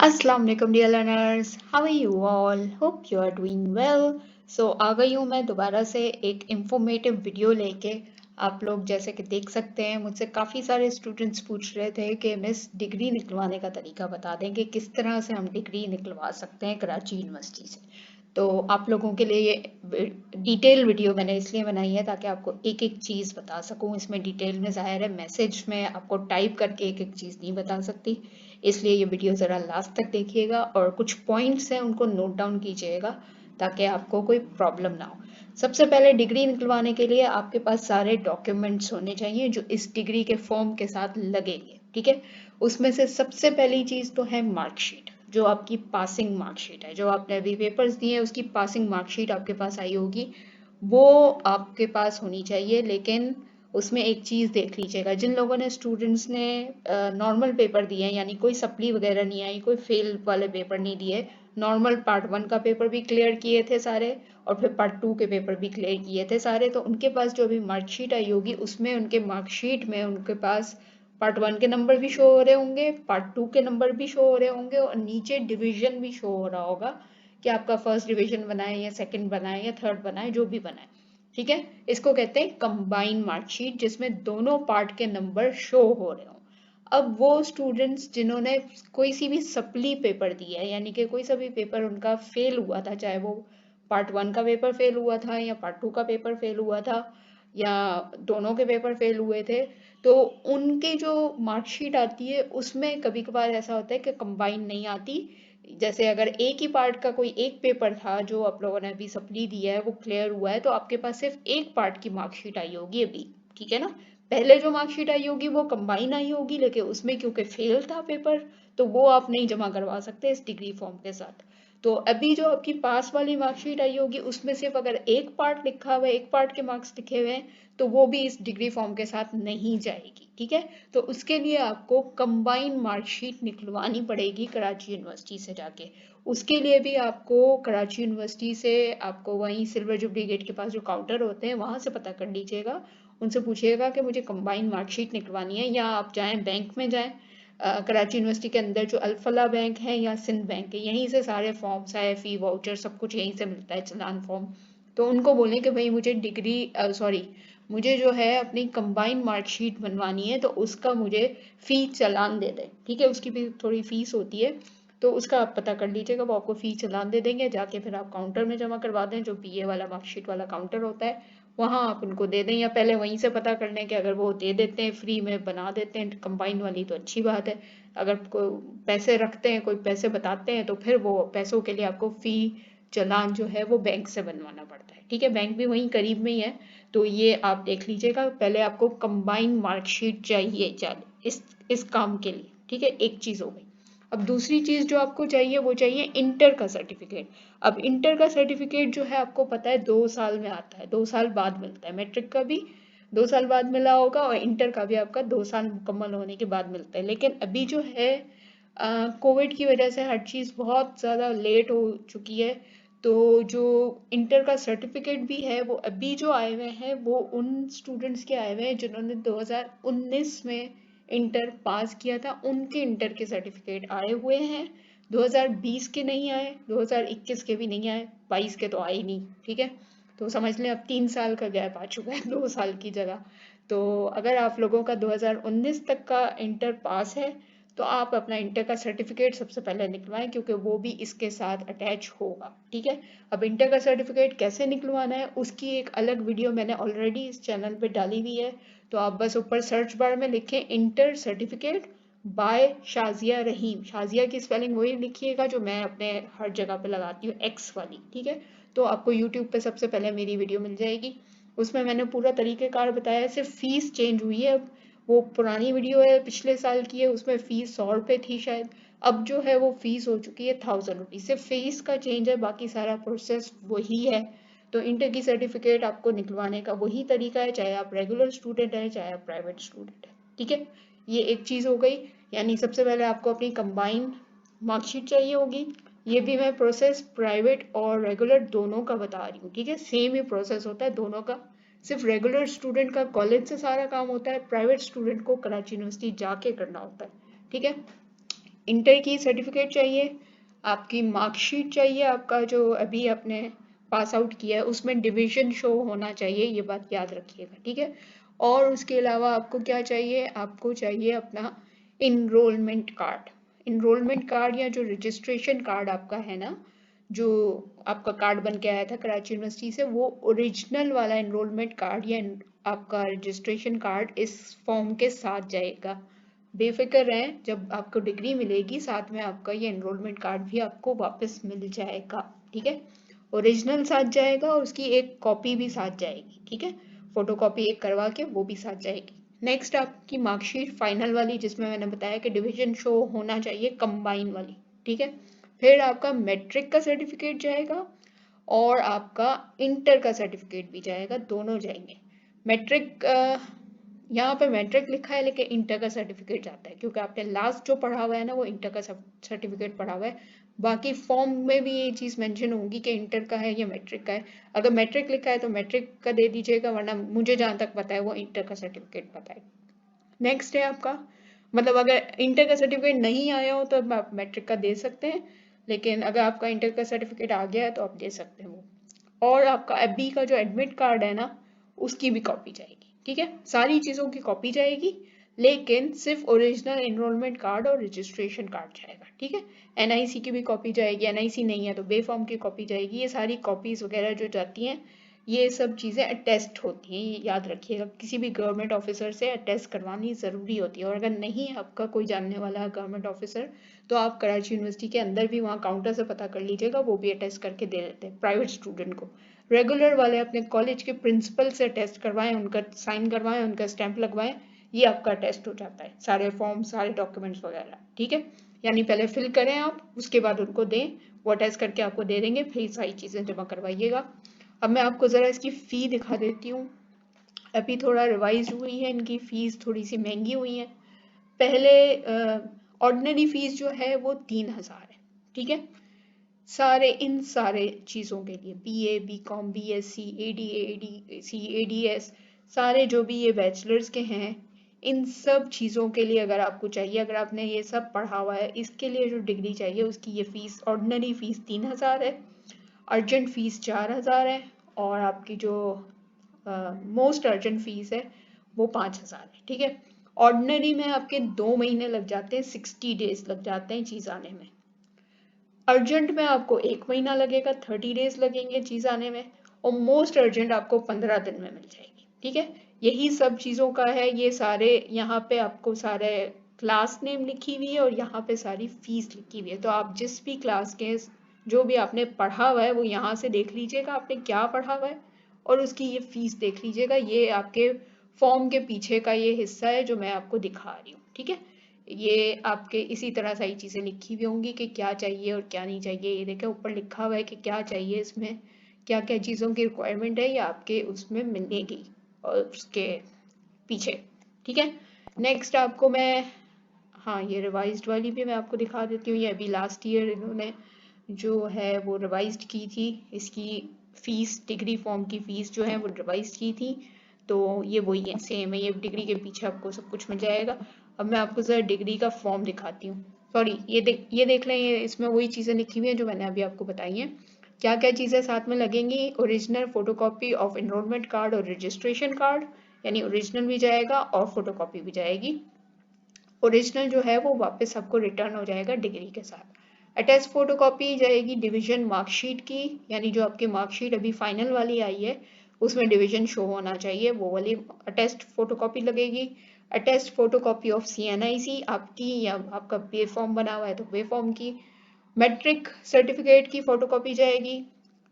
अस्सलाम वालेकुम dear learners, how are you all? Hope you are doing well. आ गई हूँ मैं दोबारा से एक इंफॉर्मेटिव वीडियो लेके। आप लोग जैसे कि देख सकते हैं, मुझसे काफ़ी सारे स्टूडेंट्स पूछ रहे थे कि मिस डिग्री निकलवाने का तरीका बता दें कि किस तरह से हम डिग्री निकलवा सकते हैं कराची यूनिवर्सिटी से। तो आप लोगों के लिए ये डिटेल वीडियो मैंने इसलिए बनाई है ताकि आपको एक एक चीज़ बता सकूं। इसमें डिटेल में ज़ाहिर है मैसेज में आपको टाइप करके एक एक चीज़ नहीं बता सकती, इसलिए ये वीडियो ज़रा लास्ट तक देखिएगा और कुछ पॉइंट्स हैं उनको नोट डाउन कीजिएगा ताकि आपको कोई प्रॉब्लम ना हो। सबसे पहले डिग्री निकलवाने के लिए आपके पास सारे डॉक्यूमेंट्स होने चाहिए जो इस डिग्री के फॉर्म के साथ लगेंगे, ठीक है। उसमें से सबसे पहली चीज़ तो है मार्कशीट, जो आपकी पासिंग मार्कशीट है, जो आपने अभी पेपर्स दिए हैं उसकी पासिंग मार्कशीट आपके पास आई होगी, वो आपके पास होनी चाहिए। लेकिन उसमें एक चीज़ देख लीजिएगा, जिन लोगों ने स्टूडेंट्स ने नॉर्मल पेपर दिए हैं, यानी कोई सप्ली वगैरह नहीं आई, कोई फेल वाले पेपर नहीं दिए, नॉर्मल पार्ट 1 का पेपर भी क्लियर किए थे सारे और फिर पार्ट 2 के पेपर भी क्लियर किए थे सारे, तो उनके पास जो अभी मार्कशीट आई होगी उसमें उनके मार्कशीट में उनके पास पार्ट 1 के नंबर भी शो हो रहे होंगे, पार्ट 2 के नंबर भी शो हो रहे होंगे और नीचे डिवीजन भी शो हो रहा होगा कि आपका फर्स्ट डिवीजन बना है या सेकंड बना है या थर्ड बना है, जो भी बना है, ठीक है। इसको कहते हैं कंबाइन मार्कशीट, जिसमें दोनों पार्ट के नंबर शो हो रहे हो। अब वो स्टूडेंट्स जिन्होंने कोई सी भी सप्ली पेपर दिया है, यानी कि कोई सा भी पेपर उनका फेल हुआ था, चाहे वो पार्ट 1 का पेपर फेल हुआ था या पार्ट 2 का पेपर फेल हुआ था या दोनों के पेपर फेल हुए थे, तो उनकी जो मार्कशीट आती है उसमें कभी कभार ऐसा होता है कि कंबाइन नहीं आती। जैसे अगर एक ही पार्ट का कोई एक पेपर था जो आप लोगों ने अभी सप्ली दिया है वो क्लियर हुआ है, तो आपके पास सिर्फ एक पार्ट की मार्कशीट आई होगी अभी, ठीक है ना। पहले जो मार्कशीट आई होगी वो कंबाइन आई होगी, लेकिन उसमें क्योंकि फेल था पेपर, तो वो आप नहीं जमा करवा सकते इस डिग्री फॉर्म के साथ। तो अभी जो आपकी पास वाली मार्कशीट आई होगी उसमें सिर्फ अगर एक पार्ट लिखा हुआ है, एक पार्ट के मार्क्स लिखे हुए हैं, तो वो भी इस डिग्री फॉर्म के साथ नहीं जाएगी, ठीक है। तो उसके लिए आपको कंबाइन मार्कशीट निकलवानी पड़ेगी कराची यूनिवर्सिटी से जाके। उसके लिए भी आपको कराची यूनिवर्सिटी से आपको वहीं सिल्वर जुबली गेट के पास जो काउंटर होते हैं वहां से पता कर लीजिएगा, उनसे पूछिएगा कि मुझे कंबाइन मार्कशीट निकलवानी है, या आप जाएं बैंक में जाएं। कराची यूनिवर्सिटी के अंदर जो अल्फला बैंक है या सिंध बैंक है, यहीं से सारे फॉर्म्स है, फी वाउचर सब कुछ यहीं से मिलता है, चलान फॉर्म। तो उनको बोलें कि भाई मुझे डिग्री सॉरी मुझे जो है अपनी कंबाइन मार्कशीट बनवानी है, तो उसका मुझे फी चालान दे दें, ठीक है। उसकी भी थोड़ी फीस होती है, तो उसका आप पता कर लीजिएगा, वो आपको फी चालान दे देंगे। जाके फिर आप काउंटर में जमा करवा दें, जो बीए वाला मार्कशीट वाला काउंटर होता है वहाँ आप उनको दे दें, या पहले वहीं से पता कर लें कि अगर वो दे देते हैं फ्री में बना देते हैं कंबाइन वाली तो अच्छी बात है। अगर कोई पैसे रखते हैं, कोई पैसे बताते हैं, तो फिर वो पैसों के लिए आपको फी चालान जो है वो बैंक से बनवाना पड़ता है, ठीक है। बैंक भी वहीं करीब में ही है, तो ये आप देख लीजिएगा। पहले आपको कंबाइन मार्कशीट चाहिए इस काम के लिए, ठीक है। एक चीज़ हो गई। अब दूसरी चीज़ जो आपको चाहिए वो चाहिए इंटर का सर्टिफिकेट। अब इंटर का सर्टिफिकेट जो है आपको पता है 2 साल में आता है, 2 साल बाद मिलता है। मैट्रिक का भी 2 साल बाद मिला होगा और इंटर का भी आपका 2 साल मुकम्मल होने के बाद मिलता है। लेकिन अभी जो है कोविड की वजह से हर चीज़ बहुत ज़्यादा लेट हो चुकी है, तो जो इंटर का सर्टिफिकेट भी है वो अभी जो आए हुए हैं वो उन स्टूडेंट्स के आए हुए हैं जिन्होंने 2019 में इंटर पास किया था, उनके इंटर के सर्टिफिकेट आए हुए हैं। 2020 के नहीं आए, 2021 के भी नहीं आए, 22 के तो आए ही नहीं, ठीक है। तो समझ लें अब 3 साल का गैप आ चुका है 2 साल की जगह। तो अगर आप लोगों का 2019 तक का इंटर पास है, तो आप अपना इंटर का सर्टिफिकेट सबसे पहले निकलवाएं, क्योंकि वो भी इसके साथ अटैच होगा, ठीक है। अब इंटर का सर्टिफिकेट कैसे निकलवाना है उसकी एक अलग वीडियो मैंने ऑलरेडी इस चैनल पे डाली हुई है। तो आप बस ऊपर सर्च बार में लिखें इंटर सर्टिफिकेट बाय शाजिया रहीम, शाजिया की स्पेलिंग वही लिखिएगा जो मैं अपने हर जगह पे लगाती हूँ, एक्स वाली, ठीक है। तो आपको यूट्यूब पे सबसे पहले मेरी वीडियो मिल जाएगी, उसमें मैंने पूरा तरीक़ेकार बताया है। सिर्फ फीस चेंज हुई है, अब वो पुरानी वीडियो है पिछले साल की है, उसमें फीस 100 रुपये थी शायद, अब जो है वो फीस हो चुकी है 1000 रुपीज़। सिर्फ फीस का चेंज है, बाकी सारा प्रोसेस वही है। तो इंटर की सर्टिफिकेट आपको निकलवाने का वही तरीका है, चाहे आप रेगुलर स्टूडेंट हैं चाहे आप प्राइवेट स्टूडेंट हैं, ठीक है। ये एक चीज़ हो गई, यानी सबसे पहले आपको अपनी कंबाइंड मार्कशीट चाहिए होगी। ये भी मैं प्रोसेस प्राइवेट और रेगुलर दोनों का बता रही हूँ, ठीक है। सेम ही प्रोसेस होता है दोनों का, सिर्फ रेगुलर स्टूडेंट का कॉलेज से सारा काम होता है, प्राइवेट स्टूडेंट को कराची यूनिवर्सिटी जाके करना होता है, ठीक है। इंटर की सर्टिफिकेट चाहिए, आपकी मार्कशीट चाहिए, आपका जो अभी आपने पास आउट किया है उसमें डिवीजन शो होना चाहिए, ये बात याद रखिएगा, ठीक है। और उसके अलावा आपको क्या चाहिए, आपको चाहिए अपना इनरोलमेंट कार्ड। इनरोलमेंट कार्ड या जो रजिस्ट्रेशन कार्ड आपका है ना, जो आपका कार्ड बन के आया था कराची यूनिवर्सिटी से, वो ओरिजिनल वाला इनरोलमेंट कार्ड या आपका रजिस्ट्रेशन कार्ड इस फॉर्म के साथ जाएगा। बेफिक्र रहें, जब आपको डिग्री मिलेगी साथ में आपका ये एनरोलमेंट कार्ड भी आपको वापस मिल जाएगा, ठीक है। ओरिजिनल साथ जाएगा और उसकी एक कॉपी भी साथ जाएगी, ठीक है। फोटो कॉपी एक करवा के वो भी साथ जाएगी। नेक्स्ट आपकी मार्कशीट फाइनल वाली, जिसमें मैंने बताया कि डिवीजन शो होना चाहिए, कंबाइन वाली, ठीक है। फिर आपका मैट्रिक का सर्टिफिकेट जाएगा और आपका इंटर का सर्टिफिकेट भी जाएगा, दोनों जाएंगे। मैट्रिक यहाँ पे मैट्रिक लिखा है लेकिन इंटर का सर्टिफिकेट जाता है, क्योंकि आपने लास्ट जो पढ़ा हुआ है ना वो इंटर का सर्टिफिकेट पढ़ा हुआ है। बाकी फॉर्म में भी ये चीज़ मेंशन होगी कि इंटर का है या मैट्रिक का है। अगर मैट्रिक लिखा है तो मैट्रिक का दे दीजिएगा, वरना मुझे जहाँ तक पता है वो इंटर का सर्टिफिकेट पता है। नेक्स्ट है आपका, मतलब अगर इंटर का सर्टिफिकेट नहीं आया हो तो आप मैट्रिक का दे सकते हैं, लेकिन अगर आपका इंटर का सर्टिफिकेट आ गया है तो आप दे सकते हैं वो। और आपका एफबी का जो एडमिट कार्ड है ना, उसकी भी कॉपी जाएगी, ठीक है। सारी चीज़ों की कॉपी जाएगी, लेकिन सिर्फ ओरिजिनल एनरोलमेंट कार्ड और रजिस्ट्रेशन कार्ड जाएगा, ठीक है। एनआईसी की भी कॉपी जाएगी, एनआईसी नहीं है तो बे फॉर्म की कॉपी जाएगी। ये सारी कॉपीज वगैरह जो जाती हैं, ये सब चीज़ें अटेस्ट होती हैं, ये याद रखिएगा। किसी भी गवर्नमेंट ऑफिसर से अटेस्ट करवानी ज़रूरी होती है, और अगर नहीं आपका कोई जानने वाला है गवर्नमेंट ऑफिसर, तो आप कराची यूनिवर्सिटी के अंदर भी वहाँ काउंटर से पता कर लीजिएगा, वो भी अटेस्ट करके दे देते हैं प्राइवेट स्टूडेंट को। रेगुलर वाले अपने कॉलेज के प्रिंसिपल से टेस्ट करवाएं, उनका साइन करवाएं, उनका स्टैंप लगवाएं, ये आपका टेस्ट हो जाता है, सारे फॉर्म सारे डॉक्यूमेंट्स वगैरह, ठीक है। यानी पहले फिल करें आप, उसके बाद उनको दें, वो टेस्ट करके आपको दे देंगे, फिर सारी चीज़ें जमा करवाइएगा। अब मैं आपको ज़रा इसकी फ़ी दिखा देती हूँ। अभी थोड़ा रिवाइज हुई है, इनकी फ़ीस थोड़ी सी महंगी हुई है। पहले ऑर्डिनरी फ़ीस जो है वो 3,000 है, ठीक है। इन सारे चीज़ों के लिए BA, BCom, BSc, ADA, ADC, ADS, सारे जो भी ये बैचलर्स के हैं, इन सब चीज़ों के लिए अगर आपको चाहिए, अगर आपने ये सब पढ़ा हुआ है, इसके लिए जो डिग्री चाहिए उसकी ये फ़ीस, ऑर्डिनरी फ़ीस 3,000 है, अर्जेंट फ़ीस 4,000 है, और आपकी जो मोस्ट अर्जेंट फ़ीस है वो 5,000 है, ठीक है। ऑर्डिनरी में आपके 2 महीने लग जाते हैं, 60 डेज लग जाते हैं चीज़ आने में। अर्जेंट में आपको 1 महीना लगेगा, 30 डेज लगेंगे चीज़ आने में, और मोस्ट अर्जेंट आपको 15 दिन में मिल जाएगी, ठीक है। यही सब चीज़ों का है, ये सारे यहाँ पे आपको सारे क्लास नेम लिखी हुई है और यहाँ पे सारी फीस लिखी हुई है। तो आप जिस भी क्लास के जो भी आपने पढ़ा हुआ है वो यहाँ से देख लीजिएगा आपने क्या पढ़ा हुआ है, और उसकी ये फीस देख लीजिएगा। ये आपके फॉर्म के पीछे का ये हिस्सा है जो मैं आपको दिखा रही हूँ, ठीक है। ये आपके इसी तरह सारी चीज़ें लिखी हुई होंगी कि क्या चाहिए और क्या नहीं चाहिए। ये देखें ऊपर लिखा हुआ है कि क्या चाहिए, इसमें क्या क्या चीज़ों की रिक्वायरमेंट है, ये आपके उसमें मिलेगी और उसके पीछे, ठीक है। नेक्स्ट आपको मैं, हाँ ये रिवाइज्ड वाली भी मैं आपको दिखा देती हूँ। ये अभी लास्ट ईयर इन्होंने जो है वो रिवाइज्ड की थी, इसकी फ़ीस, डिग्री फॉर्म की फ़ीस जो है वो रिवाइज की थी, तो ये वही है, सेम है, ये डिग्री के पीछे आपको सब कुछ मिल जाएगा। अब मैं आपको ज़रा डिग्री का फॉर्म दिखाती हूँ। सॉरी, ये देख लें, ये इसमें वही चीज़ें लिखी हुई हैं जो मैंने अभी आपको बताई हैं। क्या क्या चीज़ें साथ में लगेंगी, original photocopy of enrolment card और रजिस्ट्रेशन कार्ड, यानी ओरिजिनल भी जाएगा और फोटोकॉपी भी जाएगी। ओरिजिनल जो है वो वापस आपको रिटर्न हो जाएगा डिग्री के साथ। अटैच फोटोकॉपी जाएगी डिवीजन मार्कशीट की, यानी जो आपकी मार्कशीट अभी फाइनल वाली आई है उसमें डिवीजन शो होना चाहिए, वो वाली अटैच्ड फोटोकॉपी लगेगी। अटैच्ड फोटोकॉपी ऑफ सीएनआईसी आपकी, या आपका पे फॉर्म बना हुआ है तो पे फॉर्म की। मैट्रिक सर्टिफिकेट की फोटोकॉपी जाएगी।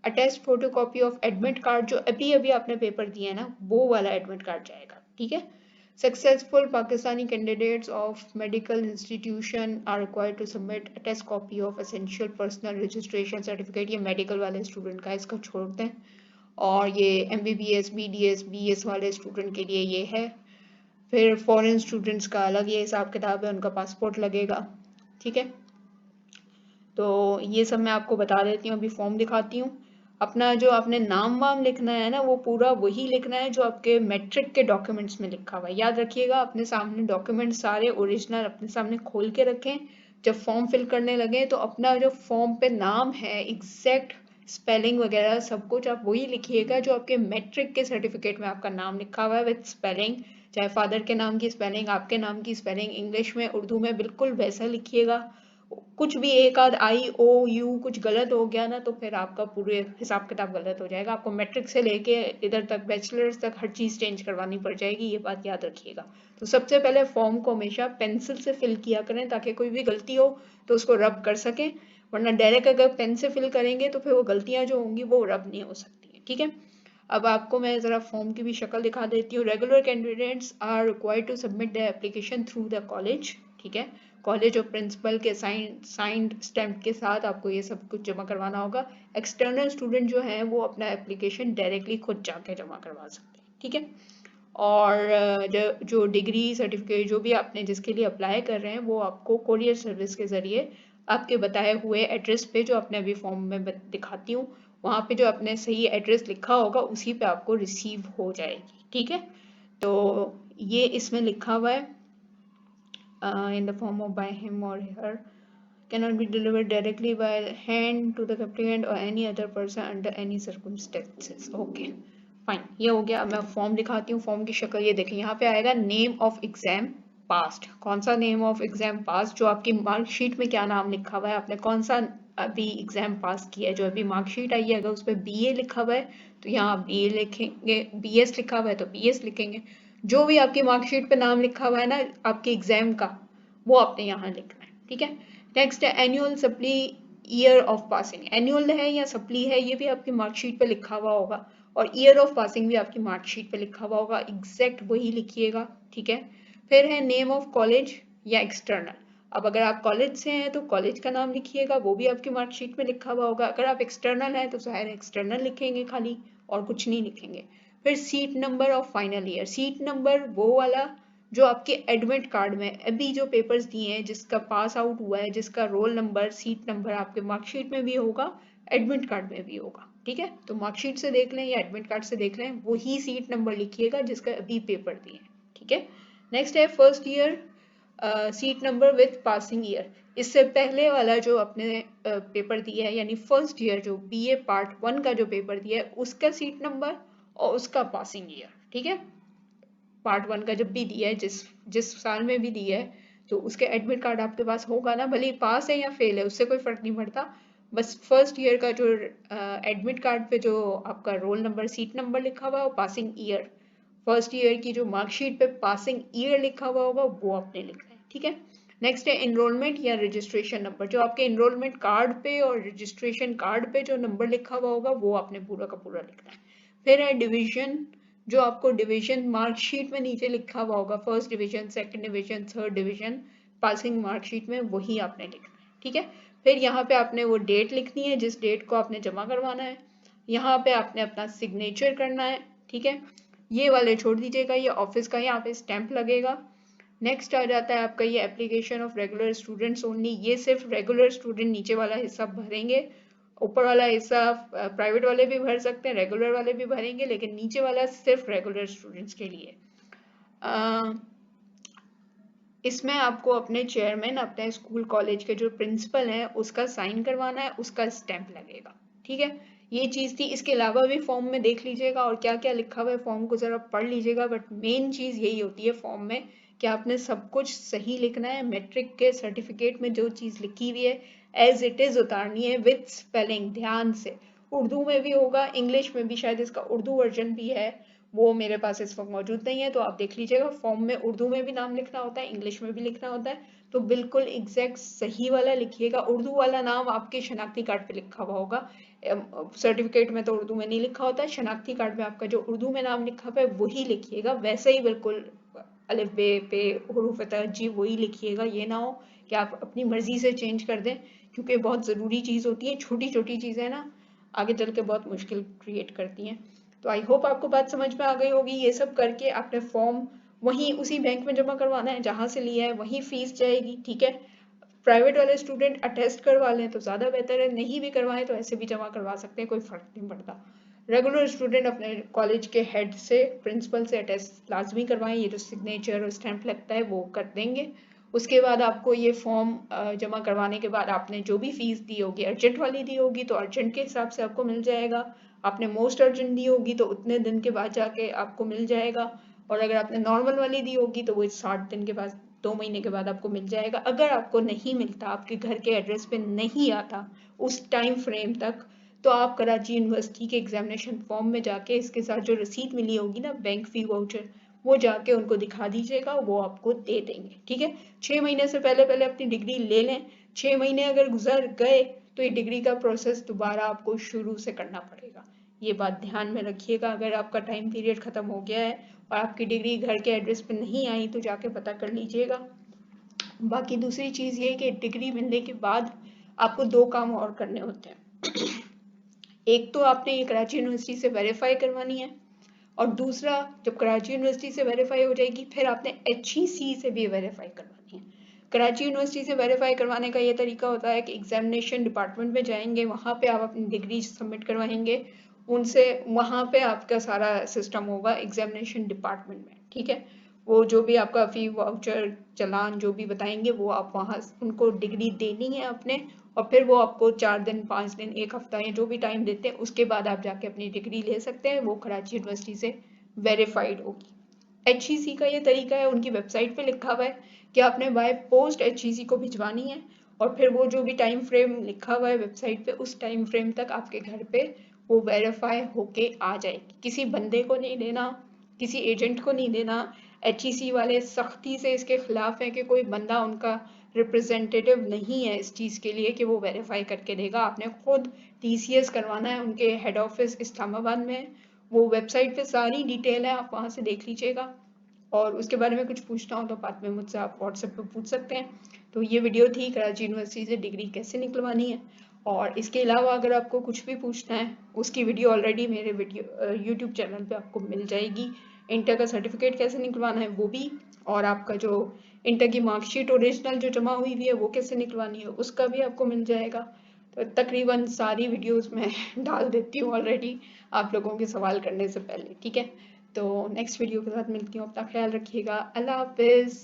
Attached photocopy of admit card, जो अभी अभी आपने पेपर दिया है ना वो वाला एडमिट कार्ड जाएगा, ठीक है। Successful Pakistani candidates of medical institution are required to submit attest copy of essential personal registration certificate। ये मेडिकल वाले स्टूडेंट का, इसको छोड़ते हैं। और ये MBBS, BDS, BS वाले स्टूडेंट के लिए ये है। फिर फॉरेन स्टूडेंट्स का अलग ये हिसाब किताब है, उनका पासपोर्ट लगेगा, ठीक है। तो ये सब मैं आपको बता देती हूँ, अभी फॉर्म दिखाती हूँ। अपना जो आपने नाम वाम लिखना है ना वो पूरा वही लिखना है जो आपके मैट्रिक के डॉक्यूमेंट्स में लिखा हुआ है। याद रखिएगा अपने सामने डॉक्यूमेंट सारे ओरिजिनल अपने सामने खोल के रखें, जब फॉर्म फिल करने लगे तो अपना जो फॉर्म पे नाम है एग्जैक्ट स्पेलिंग वगैरह सब कुछ आप वही लिखिएगा जो आपके मैट्रिक के सर्टिफिकेट में आपका नाम लिखा हुआ है विद स्पेलिंग, चाहे फादर के नाम की स्पेलिंग, आपके नाम की स्पेलिंग, इंग्लिश में उर्दू में बिल्कुल वैसा लिखिएगा। कुछ भी एक आध आई ओ यू कुछ गलत हो गया ना तो फिर आपका पूरे हिसाब किताब गलत हो जाएगा, आपको मैट्रिक से लेके इधर तक बैचलर्स तक हर चीज चेंज करवानी पड़ जाएगी, ये बात याद रखिएगा। तो सबसे पहले फॉर्म को हमेशा पेंसिल से फिल किया करें ताकि कोई भी गलती हो तो उसको रब कर सकें, वरना डायरेक्ट अगर पेन से फिल करेंगे तो फिर वो गलतियां जो होंगी वो रब नहीं हो सकती है। ठीक है, अब आपको मैं जरा फॉर्म की भी शक्ल दिखा देती हूँ। Regular candidates are required to submit the application through the college. ठीक है, कॉलेज और प्रिंसिपल के साइंड स्टैम्प के साथ आपको ये सब कुछ जमा करवाना होगा। एक्सटर्नल स्टूडेंट जो है वो अपना एप्लीकेशन डायरेक्टली खुद जाके जमा करवा सकते हैं। ठीक है, और जो डिग्री सर्टिफिकेट जो भी आपने जिसके लिए अप्लाई कर रहे हैं वो आपको कोरियर सर्विस के जरिए आपके बताए हुए एड्रेस पे, जो आपने अभी फॉर्म में दिखाती हूँ, वहाँ पे जो आपने सही एड्रेस लिखा होगा उसी पे आपको रिसीव हो जाएगी। ठीक है, तो ये इसमें लिखा हुआ है in the form of by him और हर cannot be delivered directly by hand to the applicant or any other person under any circumstances. Okay, fine, ये हो गया। अब मैं फॉर्म दिखाती हूँ, फॉर्म की शक्ल ये देखिए, यहाँ पे आएगा नेम ऑफ एग्जाम पास्ट। कौन सा नेम ऑफ एग्जाम पास्ट, जो आपकी मार्कशीट में क्या नाम लिखा हुआ है, आपने कौन सा अभी एग्जाम पास किया है। जो अभी मार्कशीट आई है अगर उस पर BA लिखा हुआ है तो यहाँ आप BA लिखेंगे, BS लिखा हुआ है तो BS लिखेंगे। जो भी आपकी मार्कशीट पे नाम लिखा हुआ है ना आपके एग्जाम का, वो आपने यहाँ लिखना है। ठीक है, नेक्स्ट है annual supply year of passing. Annual है या सप्ली है ये भी आपकी मार्कशीट पे लिखा हुआ होगा, और ईयर ऑफ पासिंग भी आपकी मार्कशीट पे लिखा हुआ होगा, एग्जैक्ट वही लिखिएगा। ठीक है, फिर है नेम ऑफ कॉलेज या एक्सटर्नल। अब अगर आप कॉलेज से हैं तो कॉलेज का नाम लिखिएगा, वो भी आपकी मार्कशीट में लिखा हुआ होगा। अगर आप एक्सटर्नल हैं तो शायद एक्सटर्नल लिखेंगे खाली, और कुछ नहीं लिखेंगे। फिर seat number of final year. Seat number वो वाला जो आपके एडमिट कार्ड में अभी जो पेपर्स दिए हैं, जिसका पास आउट हुआ है, जिसका रोल नंबर सीट नंबर आपके मार्कशीट में भी होगा, एडमिट कार्ड में भी होगा। ठीक है, तो मार्कशीट से देख लें या एडमिट कार्ड से देख लें, वही सीट नंबर लिखिएगा जिसका अभी पेपर दिए। ठीक है, नेक्स्ट है first year seat number with passing year. इससे पहले वाला जो आपने पेपर दिया है, यानी फर्स्ट ईयर जो BA पार्ट 1 का जो पेपर दिया है, उसका सीट नंबर और उसका पासिंग ईयर। ठीक है, पार्ट 1 का जब भी दिया है, जिस जिस साल में भी दिया है, तो उसके एडमिट कार्ड आपके पास होगा ना, भले ही पास है या फेल है उससे कोई फर्क नहीं पड़ता। बस फर्स्ट ईयर का जो एडमिट कार्ड पे जो आपका रोल नंबर सीट नंबर लिखा हुआ है और पासिंग ईयर, फर्स्ट ईयर की जो मार्कशीट पे पासिंग ईयर लिखा हुआ होगा वो आपने लिखना है। ठीक है, नेक्स्ट है एनरोलमेंट या रजिस्ट्रेशन नंबर। जो आपके एनरोलमेंट कार्ड पे और रजिस्ट्रेशन कार्ड पे जो नंबर लिखा हुआ होगा वो आपने पूरा का पूरा लिखना है। फिर है डिवीजन, जो आपको डिवीजन मार्कशीट में नीचे लिखा हुआ होगा, first division, second division, third division, passing marksheet में वही आपने लिखना है। ठीक है, फिर यहाँ पे आपने वो डेट लिखनी है जिस डेट को आपने जमा करवाना है, यहाँ पे आपने अपना सिग्नेचर करना है। ठीक है, ये वाले छोड़ दीजिएगा, ये ऑफिस का यहाँ पे स्टैंप लगेगा। नेक्स्ट आ जाता है आपका ये application of regular students only. ये सिर्फ रेगुलर स्टूडेंट नीचे वाला हिस्सा भरेंगे, ऊपर वाला हिस्सा प्राइवेट वाले भी भर सकते हैं, रेगुलर वाले भी भरेंगे, लेकिन नीचे वाला सिर्फ रेगुलर स्टूडेंट्स के लिए। इसमें आपको अपने चेयरमैन, अपने स्कूल कॉलेज के जो प्रिंसिपल हैं उसका साइन करवाना है, उसका स्टैंप लगेगा। ठीक है, ये चीज थी। इसके अलावा भी फॉर्म में देख लीजिएगा और क्या क्या लिखा हुआ है फॉर्म को जरा पढ़ लीजिएगा, बट मेन चीज यही होती है फॉर्म में कि आपने सब कुछ सही लिखना है। मैट्रिक के सर्टिफिकेट में जो चीज लिखी हुई है एज इट इज उतारनी है विथ स्पेलिंग, ध्यान से। उर्दू में भी होगा, इंग्लिश में भी शायद इसका उर्दू वर्जन भी है, वो मेरे पास इस वक्त मौजूद नहीं है, तो आप देख लीजिएगा। फॉर्म में उर्दू में भी नाम लिखना होता है, इंग्लिश में भी लिखना होता है, तो बिल्कुल एग्जैक्ट सही वाला लिखिएगा। उर्दू वाला नाम आपके शनाख्ती कार्ड पे लिखा हुआ होगा, सर्टिफिकेट में तो उर्दू में नहीं लिखा होता है, शनाख्ती कार्ड में आपका जो उर्दू में नाम लिखा हुआ है वही लिखिएगा, वैसे ही बिल्कुल अलिफ बे पे हुरूफ तहज्जी वही लिखिएगा। ये ना हो कि आप अपनी मर्जी से चेंज कर दें, क्योंकि बहुत ज़रूरी चीज़ होती है। छोटी छोटी चीज़ें ना आगे चल के बहुत मुश्किल क्रिएट करती हैं। तो आई होप आपको बात समझ में आ गई होगी। ये सब करके आपने फॉर्म वहीं उसी बैंक में जमा करवाना है जहाँ से लिया है, वहीं फीस जाएगी। ठीक है, प्राइवेट वाले स्टूडेंट अटेस्ट करवा लें तो ज़्यादा बेहतर है, नहीं भी करवाएं तो ऐसे भी जमा करवा सकते हैं, कोई फ़र्क नहीं पड़ता। रेगुलर स्टूडेंट अपने कॉलेज के हेड से, प्रिंसिपल से अटेस्ट लाजमी करवाएं, ये जो सिग्नेचर और स्टैंप लगता है वो कर देंगे। उसके बाद आपको ये फॉर्म जमा करवाने के बाद आपने जो भी फीस दी होगी, अर्जेंट वाली दी होगी तो अर्जेंट के हिसाब से आपको मिल जाएगा, आपने मोस्ट अर्जेंट दी होगी तो उतने दिन के बाद जाके आपको मिल जाएगा, और अगर आपने नॉर्मल वाली दी होगी तो वो 60 दिन के बाद, 2 महीने के बाद आपको मिल जाएगा। अगर आपको नहीं मिलता, आपके घर के एड्रेस पे नहीं आता उस टाइम फ्रेम तक, तो आप कराची यूनिवर्सिटी के एग्जामिनेशन फॉर्म में जाके इसके साथ जो रसीद मिली होगी ना, बैंक फी वाउचर, वो जाके उनको दिखा दीजिएगा, वो आपको दे देंगे। ठीक है, 6 महीने से पहले पहले अपनी डिग्री ले लें। 6 महीने अगर गुजर गए तो ये डिग्री का प्रोसेस दोबारा आपको शुरू से करना पड़ेगा। ये बात ध्यान में रखिएगा। अगर आपका टाइम पीरियड खत्म हो गया है और आपकी डिग्री घर के एड्रेस पे नहीं आई तो जाके पता कर लीजिएगा। बाकी दूसरी चीज़ ये कि डिग्री मिलने के बाद आपको 2 काम और करने होते हैं। एक तो आपने ये कराची यूनिवर्सिटी से वेरीफाई करवानी है, और दूसरा जब कराची यूनिवर्सिटी से वेरीफाई हो जाएगी फिर आपने HEC से भी वेरीफाई करवानी है। कराची यूनिवर्सिटी से वेरीफाई करवाने का ये तरीका होता है कि एग्जामिनेशन डिपार्टमेंट में जाएंगे, वहाँ पे आप अपनी डिग्री सबमिट करवाएंगे उनसे, वहाँ पे आपका सारा सिस्टम होगा एग्जामिनेशन डिपार्टमेंट में। ठीक है, वो जो भी आपका फी वाउचर चालान जो भी बताएंगे वो आप वहाँ उनको डिग्री देनी है अपने, और फिर वो आपको 4 दिन 5 दिन 1 हफ्ता या जो भी टाइम देते हैं उसके बाद आप जाके अपनी डिग्री ले सकते हैं, वो कराची यूनिवर्सिटी से वेरीफाइड होगी। HEC का ये तरीका है, उनकी वेबसाइट पे लिखा हुआ है कि आपने बाय पोस्ट HEC को भिजवानी है, और फिर वो जो भी टाइम फ्रेम लिखा हुआ है वेबसाइट पे उस टाइम फ्रेम तक आपके घर पे वो वेरीफाई होके आ जाएगी। किसी बंदे को नहीं देना, किसी एजेंट को नहीं देना। HEC वाले सख्ती से इसके खिलाफ है कि कोई बंदा उनका रिप्रेजेंटेटिव नहीं है इस चीज़ के लिए कि वो वेरीफाई करके देगा। आपने खुद TCS करवाना है, उनके हेड ऑफिस इस्लामाबाद में, वो वेबसाइट पे सारी डिटेल है, आप वहाँ से देख लीजिएगा। और उसके बारे में कुछ पूछना हो तो बाद में मुझसे आप व्हाट्सएप पे पूछ सकते हैं। तो ये वीडियो थी कराची यूनिवर्सिटी से डिग्री कैसे निकलवानी है, और इसके अलावा अगर आपको कुछ भी पूछना है उसकी वीडियो ऑलरेडी मेरे वीडियो यूट्यूब चैनल पे आपको मिल जाएगी। इंटर का सर्टिफिकेट कैसे निकलवाना है वो भी, और आपका जो इंटर की मार्कशीट ओरिजिनल जो जमा हुई हुई है वो कैसे निकलवानी है उसका भी आपको मिल जाएगा। तो तकरीबन सारी वीडियोस मैं डाल देती हूँ ऑलरेडी आप लोगों के सवाल करने से पहले। ठीक है, तो नेक्स्ट वीडियो के साथ मिलती हूँ, अपना ख्याल रखिएगा, अल्लाह हाफिज़।